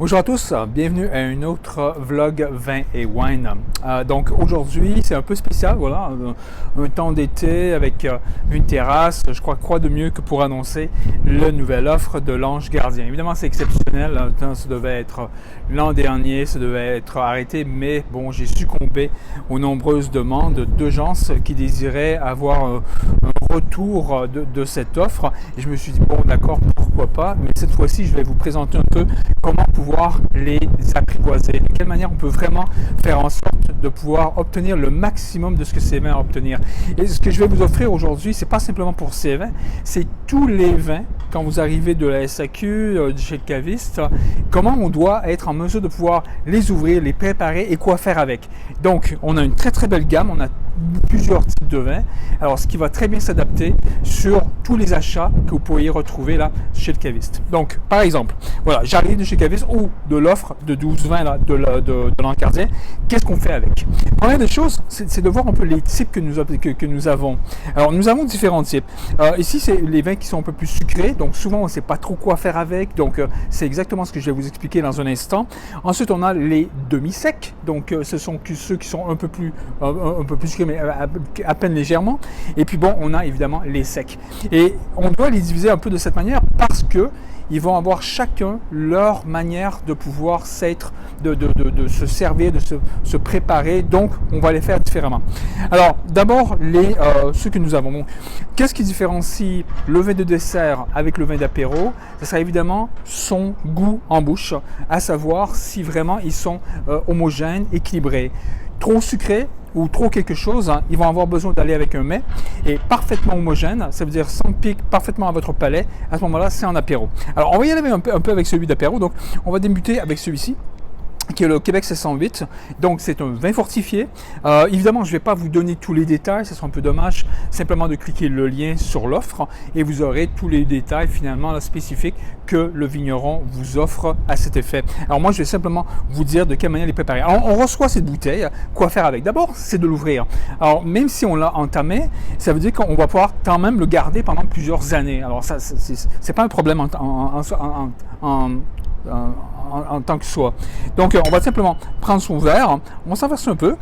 Bonjour à tous, bienvenue à un autre vlog vin et wine. Donc aujourd'hui c'est un peu spécial, voilà, un temps d'été avec une terrasse. Je crois quoi de mieux que pour annoncer la nouvelle offre de l'Ange Gardien. Évidemment c'est exceptionnel, ça devait être l'an dernier, ça devait être arrêté, mais bon, j'ai succombé aux nombreuses demandes de gens qui désiraient avoir un retour de cette offre et je me suis dit bon d'accord, pourquoi pas, mais cette fois-ci je vais vous présenter un peu comment pouvoir les apprivoiser, de quelle manière on peut vraiment faire en sorte de pouvoir obtenir le maximum de ce que ces vins à obtenir. Et ce que je vais vous offrir aujourd'hui, c'est pas simplement pour ces vins, c'est tous les vins quand vous arrivez de la SAQ, chez le caviste, comment on doit être en mesure de pouvoir les ouvrir, les préparer et quoi faire avec. Donc on a une très très belle gamme, on a plusieurs types de vins, alors ce qui va très bien s'adapter sur tous les achats que vous pourriez retrouver là chez le caviste. Donc par exemple, voilà, j'arrive de chez le caviste ou de l'offre de 12 vins là, de l'Ange Gardien. Qu'est-ce qu'on fait avec? Première des choses, c'est de voir un peu les types que nous avons. Alors nous avons différents types. Ici c'est les vins qui sont un peu plus sucrés, donc souvent on ne sait pas trop quoi faire avec, donc c'est exactement ce que je vais vous expliquer dans un instant. Ensuite on a les demi-secs, donc ce sont ceux qui sont un peu plus sucrés, mais à peine légèrement. Et puis bon, on a évidemment les secs. Et on doit les diviser un peu de cette manière parce que ils vont avoir chacun leur manière de pouvoir de se servir, de se préparer. Donc, on va les faire différemment. Alors, d'abord, ceux que nous avons. Bon, qu'est-ce qui différencie le vin de dessert avec le vin d'apéro? Ce sera évidemment son goût en bouche, à savoir si vraiment ils sont homogènes, équilibrés. Trop sucré ou trop quelque chose, ils vont avoir besoin d'aller avec un mets et parfaitement homogène, ça veut dire sans pique, parfaitement à votre palais. À ce moment-là, c'est en apéro. Alors, on va y aller un peu avec celui d'apéro. Donc, on va débuter avec celui-ci, qui est le Québec 708. Donc c'est un vin fortifié. Évidemment, je ne vais pas vous donner tous les détails, ce sera un peu dommage, simplement de cliquer le lien sur l'offre et vous aurez tous les détails finalement là, spécifiques que le vigneron vous offre à cet effet. Alors moi, je vais simplement vous dire de quelle manière les préparer. Alors, on reçoit cette bouteille, quoi faire avec? D'abord, c'est de l'ouvrir. Alors même si on l'a entamé, ça veut dire qu'on va pouvoir quand même le garder pendant plusieurs années. Alors ça, c'est pas un problème en tant que soit. Donc on va simplement prendre son verre, on va s'en verser un peu,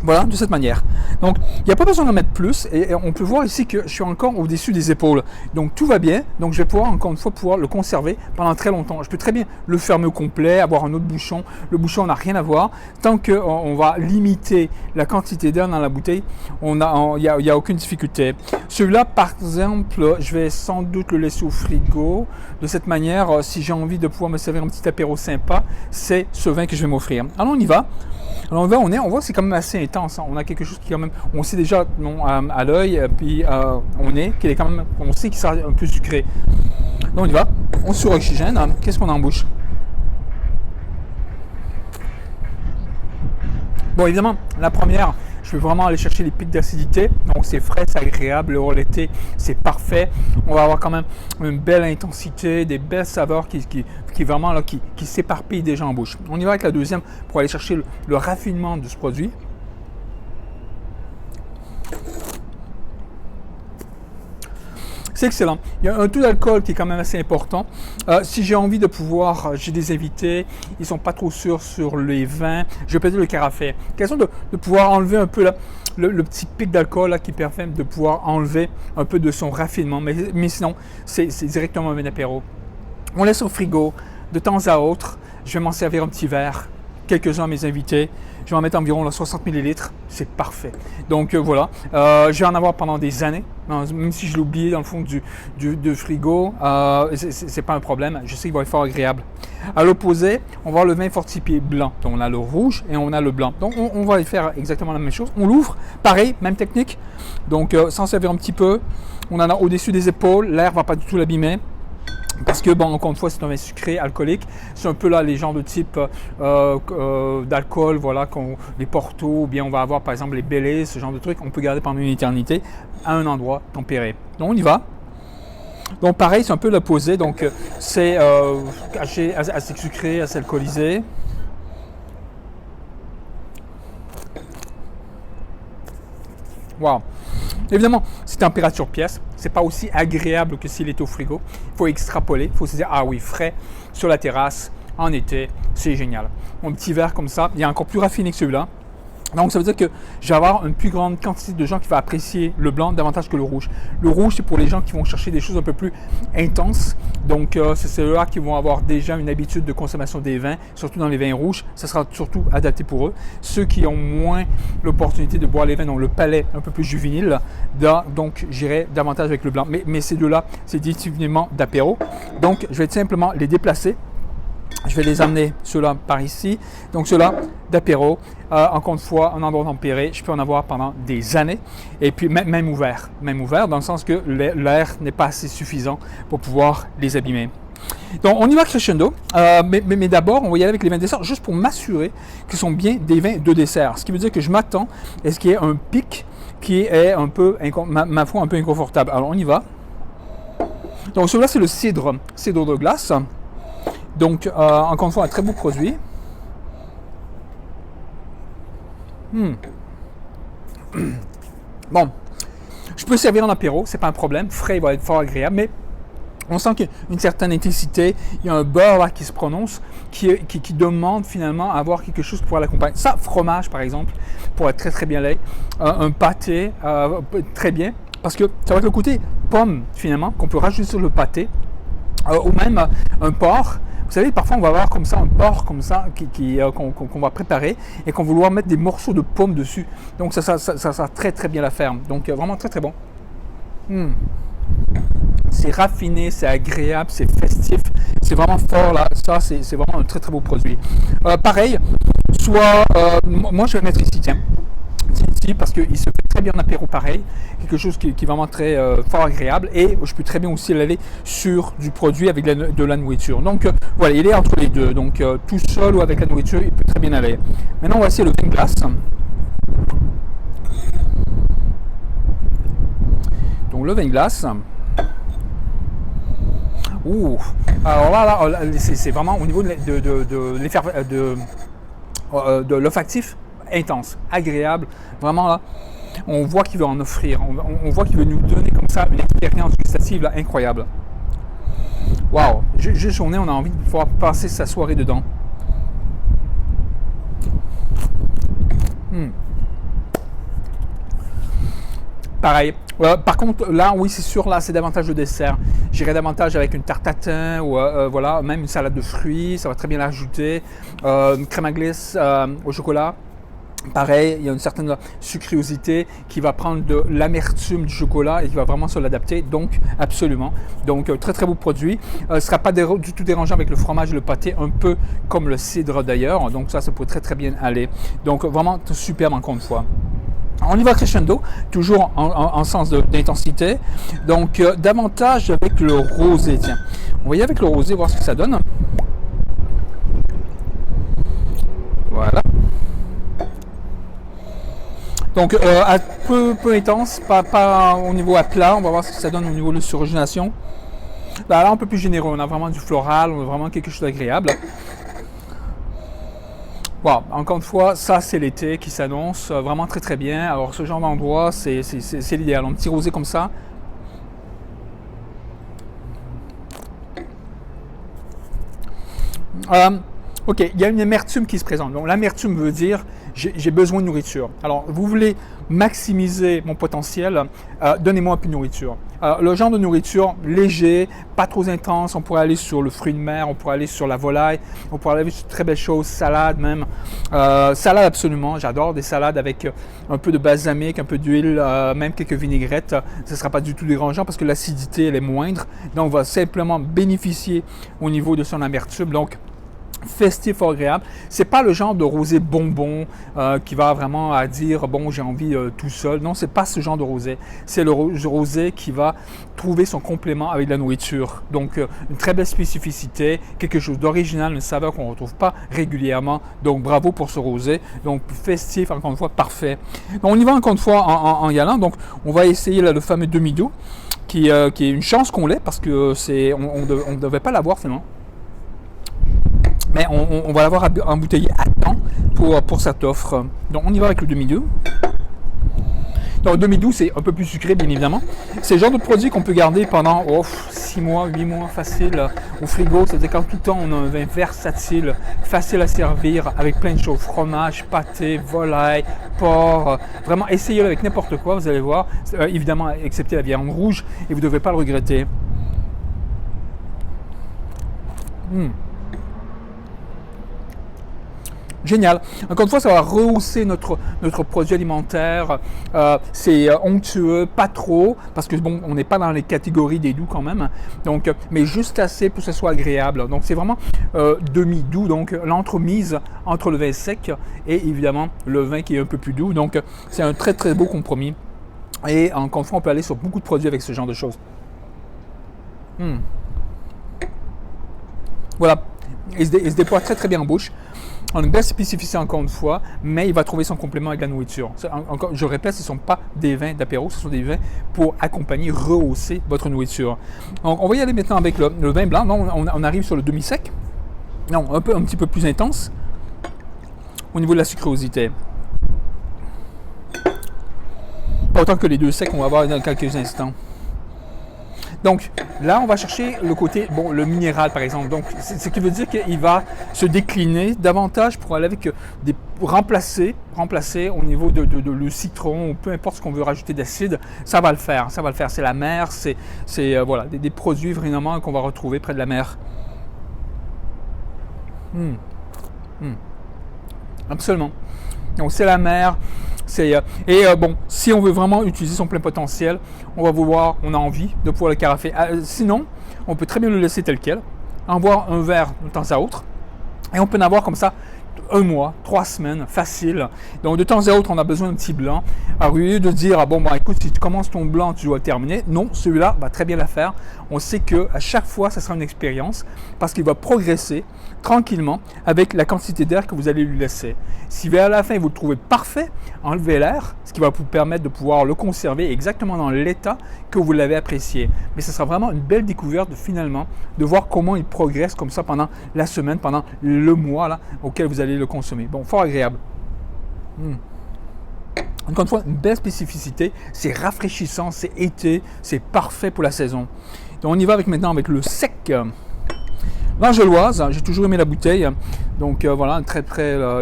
voilà, de cette manière. Donc il n'y a pas besoin d'en mettre plus et on peut voir ici que je suis encore au-dessus des épaules. Donc tout va bien, donc je vais pouvoir encore une fois pouvoir le conserver pendant très longtemps. Je peux très bien le fermer au complet, avoir un autre bouchon. Le bouchon n'a rien à voir. Tant qu'on va limiter la quantité d'air dans la bouteille, il n'y a aucune difficulté. Celui-là, par exemple, je vais sans doute le laisser au frigo. De cette manière, si j'ai envie de pouvoir me servir un petit apéro sympa, c'est ce vin que je vais m'offrir. Alors on y va. Alors on voit que c'est quand même assez intense. Hein. On a quelque chose qui quand même, on sait déjà à l'œil, puis on sait qu'il sera un peu sucré. Donc on y va. On suroxygène. Hein. Qu'est-ce qu'on a en bouche? Bon, évidemment, la première, je vais vraiment aller chercher les pics d'acidité. Donc, c'est frais, c'est agréable. Hors l'été, c'est parfait. On va avoir quand même une belle intensité, des belles saveurs qui vraiment là, qui s'éparpillent déjà en bouche. On y va avec la deuxième pour aller chercher le raffinement de ce produit. C'est excellent. Il y a un taux d'alcool qui est quand même assez important. Si j'ai envie de pouvoir, j'ai des invités, ils sont pas trop sûrs sur les vins, je vais peut-être le carafé. Question de pouvoir enlever un peu le petit pic d'alcool qui permet de pouvoir enlever un peu de son raffinement. Mais sinon, c'est directement un vin d'apéro. On laisse au frigo de temps à autre. Je vais m'en servir un petit verre. Quelques-uns à mes invités. Je vais en mettre environ 60 ml. C'est parfait. Donc voilà. Je vais en avoir pendant des années. Même si je l'ai oublié dans le fond du frigo, c'est pas un problème. Je sais qu'il va être fort agréable. À l'opposé, on va avoir le vin fortifié blanc. Donc on a le rouge et on a le blanc. Donc on va faire exactement la même chose. On l'ouvre. Pareil, même technique. Donc s'en servir un petit peu. On en a au-dessus des épaules. L'air ne va pas du tout l'abîmer. Parce que, bon, encore une fois, c'est un vin sucré, alcoolique. C'est un peu là les genres de type d'alcool, voilà, les Porto, ou bien on va avoir par exemple les Baileys, ce genre de trucs. On peut garder pendant une éternité à un endroit tempéré. Donc on y va. Donc pareil, c'est un peu l'opposé. Donc c'est assez sucré, assez alcoolisé. Wow. Évidemment, c'est température pièce. C'est pas aussi agréable que s'il est au frigo. Il faut extrapoler. Il faut se dire, ah oui, frais sur la terrasse, en été, c'est génial. Mon petit verre comme ça, il est encore plus raffiné que celui-là. Donc ça veut dire que je vais avoir une plus grande quantité de gens qui vont apprécier le blanc davantage que le rouge. Le rouge, c'est pour les gens qui vont chercher des choses un peu plus intenses. Donc c'est ceux-là qui vont avoir déjà une habitude de consommation des vins, surtout dans les vins rouges. Ça sera surtout adapté pour eux. Ceux qui ont moins l'opportunité de boire les vins, donc le palais un peu plus juvénile, donc j'irai davantage avec le blanc. Mais ces deux-là, c'est définitivement d'apéro. Donc je vais simplement les déplacer. Je vais les amener, ceux-là par ici. Donc ceux-là d'apéro, encore une fois, en endroit tempéré, je peux en avoir pendant des années. Et puis même ouvert dans le sens que l'air n'est pas assez suffisant pour pouvoir les abîmer. Donc on y va crescendo, mais d'abord on va y aller avec les vins de dessert, juste pour m'assurer que ce sont bien des vins de dessert. Ce qui veut dire que je m'attends à ce qu'il y ait un pic qui est un peu, ma foi, un peu inconfortable. Alors on y va. Donc celui-là c'est le cidre de glace. Donc, encore une fois, un très beau produit. Bon, je peux servir en apéro, c'est pas un problème. Frais, il va être fort agréable, mais on sent qu'il y a une certaine intensité. Il y a un beurre là qui se prononce, qui demande finalement à avoir quelque chose pour l'accompagner. Ça, fromage par exemple, pour être très très bien laid. Un pâté, très bien, parce que ça va être le côté pomme finalement, qu'on peut rajouter sur le pâté, ou même un porc. Vous savez, parfois on va avoir comme ça un porc comme ça qu'on va préparer et qu'on va vouloir mettre des morceaux de pommes dessus. Donc ça sera très très bien la faire. Donc vraiment très très bon. C'est raffiné, c'est agréable, c'est festif, c'est vraiment fort là. Ça c'est vraiment un très très beau produit. Pareil, moi je vais mettre ici, tiens. Ici parce qu'il se fait très bien en apéro pareil, quelque chose qui est vraiment très fort agréable, et je peux très bien aussi l'aller sur du produit avec de la nourriture. Donc voilà, il est entre les deux, donc tout seul ou avec la nourriture, il peut très bien aller. Maintenant on va essayer le vin de glace. Donc le vin de glace. Ouh, alors là c'est vraiment au niveau de l'olfactif, intense, agréable, vraiment là, on voit qu'il veut en offrir, on voit qu'il veut nous donner comme ça une expérience gustative là, incroyable. Waouh, juste on a envie de pouvoir passer sa soirée dedans. Pareil. Par contre, là, oui, c'est sûr, là, c'est davantage de dessert. J'irai davantage avec une tarte tatin ou voilà, même une salade de fruits, ça va très bien l'ajouter. Une crème à glisse au chocolat. Pareil, il y a une certaine sucrosité qui va prendre de l'amertume du chocolat et qui va vraiment se l'adapter, donc absolument. Donc très très beau produit. Ce ne sera pas du tout dérangeant avec le fromage et le pâté, un peu comme le cidre d'ailleurs. Donc ça peut très très bien aller. Donc vraiment superbe encore une fois. On y va crescendo, toujours en sens d'intensité. Donc davantage avec le rosé. Tiens, on va y aller avec le rosé, voir ce que ça donne. Voilà. Donc peu intense, pas au niveau à plat, on va voir ce que ça donne au niveau de l'oxygénation. Là un peu plus généreux, on a vraiment du floral, on a vraiment quelque chose d'agréable. Wow, encore une fois, ça c'est l'été qui s'annonce vraiment très très bien. Alors ce genre d'endroit, c'est l'idéal, un petit rosé comme ça. Ok, il y a une amertume qui se présente. Donc l'amertume veut dire j'ai besoin de nourriture. Alors vous voulez maximiser mon potentiel, donnez-moi un peu de nourriture. Le genre de nourriture léger, pas trop intense, on pourrait aller sur le fruit de mer, on pourrait aller sur la volaille, on pourrait aller sur de très belles choses, salade même. Salade absolument, j'adore des salades avec un peu de balsamique, un peu d'huile, même quelques vinaigrettes. Ce ne sera pas du tout dérangeant parce que l'acidité elle est moindre. Donc on va simplement bénéficier au niveau de son amertume. Donc festif, agréable. C'est pas le genre de rosé bonbon qui va vraiment à dire bon j'ai envie tout seul. Non, c'est pas ce genre de rosé. C'est le rosé qui va trouver son complément avec la nourriture. Donc une très belle spécificité, quelque chose d'original, une saveur qu'on ne retrouve pas régulièrement. Donc bravo pour ce rosé. Donc festif, encore une fois, parfait. Donc, on y va encore une fois en y allant. Donc on va essayer là, le fameux demi-doux qui est une chance qu'on l'ait parce que on ne devait pas l'avoir finalement. Mais on va l'avoir embouteillé à temps pour cette offre. Donc on y va avec le demi-doux. Donc demi-doux, c'est un peu plus sucré, bien évidemment. C'est le genre de produit qu'on peut garder pendant 6 mois, 8 mois facile au frigo. C'est-à-dire quand tout le temps on a un vin versatile, facile à servir, avec plein de choses, fromage, pâté, volaille, porc. Vraiment, essayez-le avec n'importe quoi, vous allez voir. Évidemment, excepté la viande rouge, et vous ne devrez pas le regretter. Génial. Encore une fois, ça va rehausser notre produit alimentaire. C'est onctueux, pas trop, parce que bon, on n'est pas dans les catégories des doux quand même. Donc, mais juste assez pour que ce soit agréable. Donc, c'est vraiment demi-doux. Donc, l'entremise entre le vin sec et évidemment le vin qui est un peu plus doux. Donc, c'est un très très beau compromis. Et encore une fois, on peut aller sur beaucoup de produits avec ce genre de choses. Voilà. Il se déploie très très bien en bouche. On a une belle spécificité encore une fois, mais il va trouver son complément avec la nourriture. Encore, je répète, ce ne sont pas des vins d'apéro, ce sont des vins pour accompagner, rehausser votre nourriture. Donc, on va y aller maintenant avec le vin blanc. Non, on arrive sur le demi-sec. Non, un petit peu plus intense au niveau de la sucrosité. Pas autant que les deux secs qu'on va voir dans quelques instants. Donc là, on va chercher le côté, le minéral par exemple. Donc, ce qui veut dire qu'il va se décliner davantage pour aller avec remplacer au niveau de le citron ou peu importe ce qu'on veut rajouter d'acide. Ça va le faire. C'est la mer, c'est voilà, des produits vraiment qu'on va retrouver près de la mer. Absolument. Donc c'est la mer. Si on veut vraiment utiliser son plein potentiel, on va vouloir, on a envie de pouvoir le carafer. Sinon, on peut très bien le laisser tel quel, en boire un verre de temps à autre, et on peut en avoir comme ça 1 mois, 3 semaines, facile. Donc de temps à autre, on a besoin d'un petit blanc. Alors au lieu de dire, écoute, si tu commences ton blanc, tu dois le terminer. Non, celui-là va très bien le faire. On sait qu'à chaque fois, ça sera une expérience parce qu'il va progresser tranquillement avec la quantité d'air que vous allez lui laisser. Si vers la fin, vous le trouvez parfait, enlevez l'air, ce qui va vous permettre de pouvoir le conserver exactement dans l'état que vous l'avez apprécié. Mais ce sera vraiment une belle découverte finalement de voir comment il progresse comme ça pendant la semaine, pendant le mois là, auquel vous allez le consommer. Bon, fort agréable. Encore une fois, une belle spécificité, c'est rafraîchissant, c'est été, c'est parfait pour la saison. Donc on y va maintenant avec le sec. L'Angeloise, j'ai toujours aimé la bouteille, donc voilà,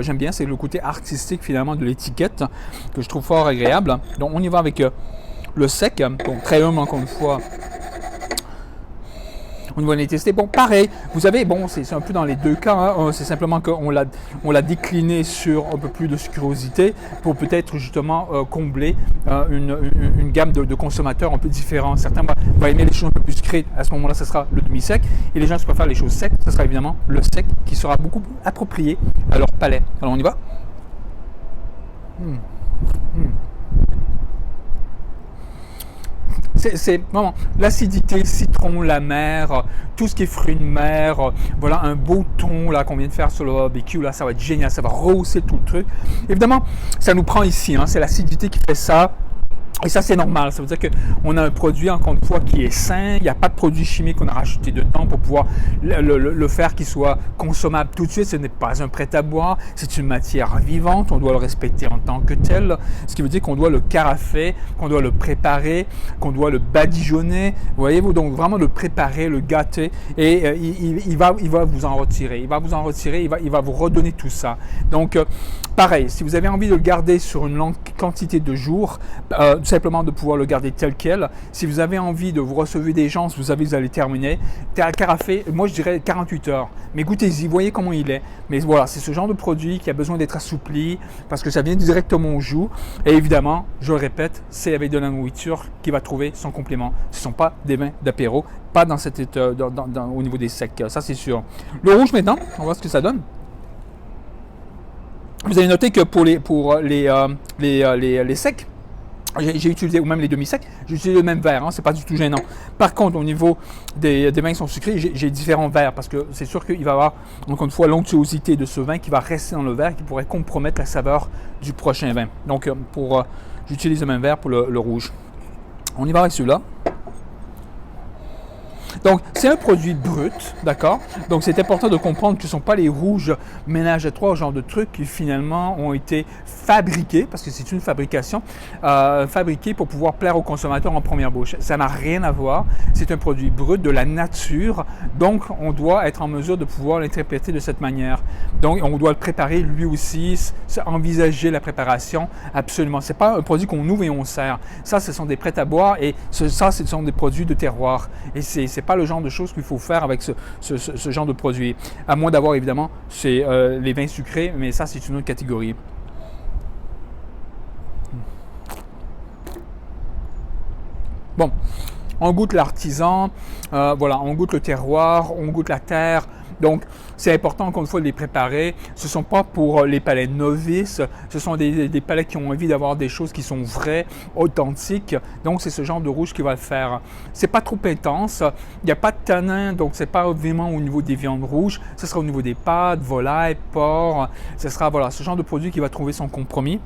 j'aime bien, c'est le côté artistique finalement de l'étiquette que je trouve fort agréable. Donc on y va avec le sec, donc très humble encore une fois. Au niveau de l'intensité, pareil, vous savez, c'est un peu dans les deux cas, hein, c'est simplement qu'on l'a décliné sur un peu plus de sucrosité pour peut-être justement combler une gamme de consommateurs un peu différents. Certains vont aimer les choses un peu plus sucrées, à ce moment-là, ce sera le demi-sec, et les gens qui préfèrent les choses secs, ce sera évidemment le sec qui sera beaucoup plus approprié à leur palais. Alors on y va. C'est vraiment l'acidité, citron, la mer, tout ce qui est fruits de mer, voilà un beau thon là qu'on vient de faire sur le barbecue, là ça va être génial, ça va rehausser tout le truc. Évidemment, ça nous prend ici, hein, c'est l'acidité qui fait ça. Et ça, c'est normal. Ça veut dire qu'on a un produit, encore une fois, qui est sain. Il n'y a pas de produits chimiques qu'on a rajouté dedans pour pouvoir le faire qu'il soit consommable tout de suite. Ce n'est pas un prêt-à-boire. C'est une matière vivante. On doit le respecter en tant que tel. Ce qui veut dire qu'on doit le carafer, qu'on doit le préparer, qu'on doit le badigeonner. Voyez-vous, donc vraiment le préparer, le gâter. Et il va vous en retirer. Il va vous redonner tout ça. Donc, pareil, si vous avez envie de le garder sur une longue quantité de jours, simplement de pouvoir le garder tel quel. Si vous avez envie de vous recevoir des gens, vous allez terminer. Carafer, moi je dirais 48 heures. Mais goûtez-y, voyez comment il est. Mais voilà, c'est ce genre de produit qui a besoin d'être assoupli parce que ça vient directement au joug. Et évidemment, je le répète, c'est avec de la nourriture qui va trouver son complément. Ce ne sont pas des vins d'apéro, pas dans cet état, au niveau des secs, ça c'est sûr. Le rouge maintenant, on va voir ce que ça donne. Vous avez noté que pour les secs, j'ai utilisé, ou même les demi-secs, j'ai utilisé le même verre, hein, c'est pas du tout gênant. Par contre, au niveau des vins qui sont sucrés, j'ai différents verres parce que c'est sûr qu'il va y avoir, encore une fois, l'onctuosité de ce vin qui va rester dans le verre, qui pourrait compromettre la saveur du prochain vin. Donc, j'utilise le même verre pour le rouge. On y va avec celui-là. Donc, c'est un produit brut, d'accord? Donc, c'est important de comprendre que ce ne sont pas les rouges ménage à trois, genre de trucs qui finalement ont été fabriqués, parce que c'est une fabrication, fabriqués pour pouvoir plaire aux consommateurs en première bouche. Ça n'a rien à voir. C'est un produit brut de la nature, donc on doit être en mesure de pouvoir l'interpréter de cette manière. Donc, on doit le préparer lui aussi, envisager la préparation, absolument. Ce n'est pas un produit qu'on ouvre et on sert. Ça, ce sont des prêts à boire et ça, ce sont des produits de terroir. Et ce n'est pas le genre de choses qu'il faut faire avec ce genre de produit. À moins d'avoir, évidemment, les vins sucrés, mais ça, c'est une autre catégorie. Bon, on goûte l'artisan, voilà, on goûte le terroir, on goûte la terre. Donc, c'est important, encore une fois, de les préparer. Ce ne sont pas pour les palais novices, ce sont des palais qui ont envie d'avoir des choses qui sont vraies, authentiques. Donc, c'est ce genre de rouge qui va le faire. C'est pas trop intense, il n'y a pas de tanin, donc c'est pas vraiment au niveau des viandes rouges. Ce sera au niveau des pâtes, volailles, porc. Ce sera, voilà, ce genre de produit qui va trouver son compromis.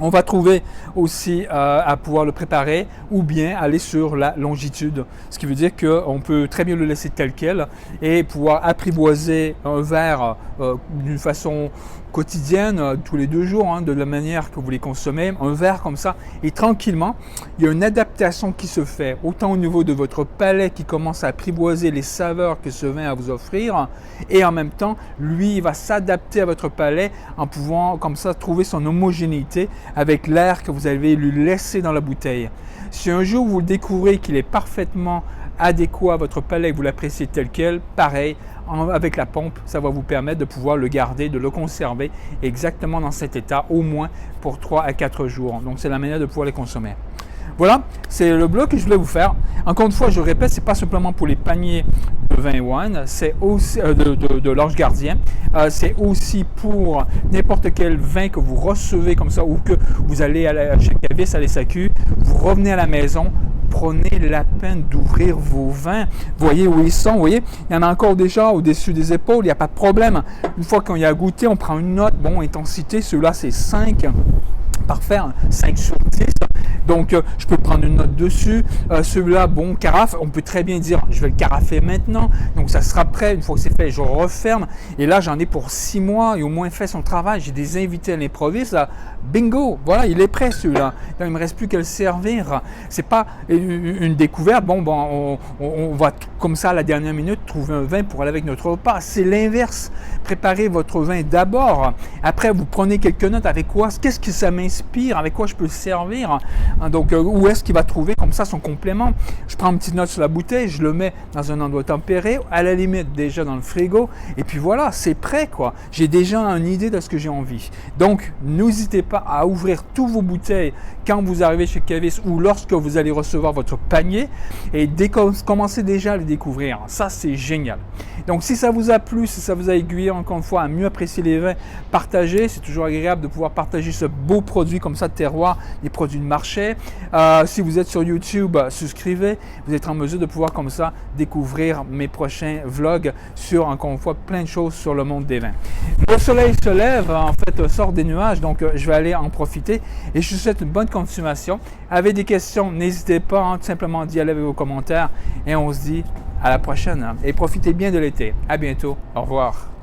On va trouver aussi à pouvoir le préparer ou bien aller sur la longitude. Ce qui veut dire qu'on peut très bien le laisser tel quel et pouvoir apprivoiser un verre d'une façon quotidienne, tous les 2 jours, hein, de la manière que vous les consommez, un verre comme ça. Et tranquillement, il y a une adaptation qui se fait, autant au niveau de votre palais qui commence à apprivoiser les saveurs que ce vin a à vous offrir, et en même temps, lui, il va s'adapter à votre palais en pouvant comme ça trouver son homogénéité avec l'air que vous avez lui laissé dans la bouteille. Si un jour vous découvrez qu'il est parfaitement adéquat à votre palais et que vous l'appréciez tel quel, pareil, avec la pompe, ça va vous permettre de pouvoir le garder, de le conserver exactement dans cet état, au moins pour 3 à 4 jours. Donc, c'est la manière de pouvoir les consommer. Voilà, c'est le blog que je voulais vous faire. Encore une fois, je répète, ce n'est pas simplement pour les paniers de vin et wine, c'est aussi de l'Ange Gardien. C'est aussi pour n'importe quel vin que vous recevez comme ça ou que vous allez chez Cavis, à l'SAQ, vous revenez à la maison, prenez la peine d'ouvrir vos vins. Voyez où ils sont, vous voyez, il y en a encore déjà au-dessus des épaules, il n'y a pas de problème. Une fois qu'on y a goûté, on prend une note, bon, intensité, celui-là c'est 5. Parfait, 5 sur 10. Donc, je peux prendre une note dessus. Celui-là, bon, carafe, on peut très bien dire, je vais le carafer maintenant. Donc, ça sera prêt. Une fois que c'est fait, je referme. Et là, j'en ai pour 6 mois. Et au moins fait son travail. J'ai des invités à l'improviste. Bingo, voilà, il est prêt celui-là. Il ne me reste plus qu'à le servir. C'est pas une découverte. Bon, on va comme ça à la dernière minute trouver un vin pour aller avec notre repas. C'est l'inverse. Préparez votre vin d'abord. Après, vous prenez quelques notes avec quoi, qu'est-ce que ça m'inspire, avec quoi je peux le servir. Donc, où est-ce qu'il va trouver comme ça son complément? Je prends une petite note sur la bouteille, je le mets dans un endroit tempéré, à la limite déjà dans le frigo, et puis voilà, c'est prêt quoi. J'ai déjà une idée de ce que j'ai envie. Donc, n'hésitez pas à ouvrir tous vos bouteilles quand vous arrivez chez Cavis ou lorsque vous allez recevoir votre panier et commencez déjà à les découvrir. Ça, c'est génial. Donc, si ça vous a plu, si ça vous a aiguillé encore une fois à mieux apprécier les vins, partagez. C'est toujours agréable de pouvoir partager ce beau produit comme ça de terroir, des produits de marché. Si vous êtes sur YouTube, souscrivez. Vous êtes en mesure de pouvoir comme ça découvrir mes prochains vlogs sur, encore une fois, plein de choses sur le monde des vins. Le soleil se lève, en fait, sort des nuages, donc je vais aller en profiter et je vous souhaite une bonne consommation. Avec des questions, n'hésitez pas, hein, tout simplement d'y aller avec vos commentaires et on se dit à la prochaine et profitez bien de l'été. À bientôt. Au revoir.